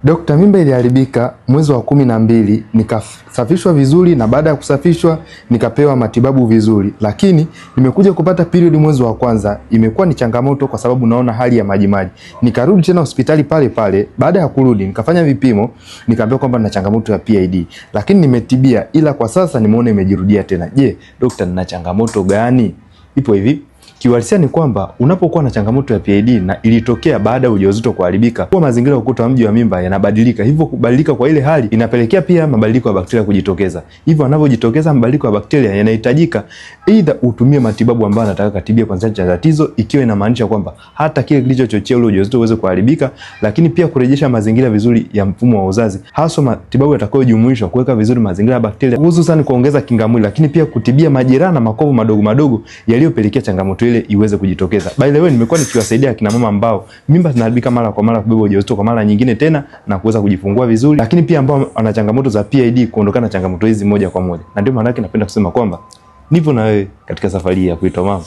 Dokta, mimba iliharibika mwezi wa 12, nikasafishwa vizuri na baada ya kusafishwa nikapewa matibabu vizuri, lakini nimekuja kupata period mwezi wa kwanza, imekuwa ni changamoto kwa sababu naona hali ya majimaji. Nikarudi tena hospitali pale pale, baada ya kurudi nikafanya vipimo, nikaambiwa kwamba nina changamoto ya PID, lakini nimetibia, ila kwa sasa nimeona imejirudia tena. Je, dokta, nina changamoto gani? Ipo hivi. Kiuhalisia ni kwamba unapokuwa na changamoto ya PID na ilitokea baada ya ujauzito kuharibika, kwa mazingira ya ukuta wa mji wa mimba yanabadilika. Hivyo kubadilika kwa ile hali inapelekea pia mabadiliko ya bakteria kujitokeza. Hivyo wanapojitokeza mabadiliko ya bakteria yanahitajika either utumie matibabu ambayo anataka katibia kwanza cha tatizo, ikiwa inamaanisha kwamba hata kile kilichochochea ule ujauzito uweze kuharibika, lakini pia kurejesha mazingira vizuri ya mfumo wa uzazi. Hasa matibabu yatakayojumuisha kuweka vizuri mazingira ya bakteria, hususan kuongeza kinga mwili, lakini pia kutibia majeraha na makovu madogo madogo yaliyopelekea changamoto ile iweze kujitokeza. By the way, nimekuwa nikiwasaidia akina mama ambao mimba zinaharibika mara kwa mara, kubeba ujauzito kwa mara nyingine tena na kuweza kujifungua vizuri, lakini pia ambao wana changamoto za PID kuondokana na changamoto hizi moja kwa moja. Na ndio maana yake napenda kusema kwamba nipo na wewe katika safari ya kuitwa mama.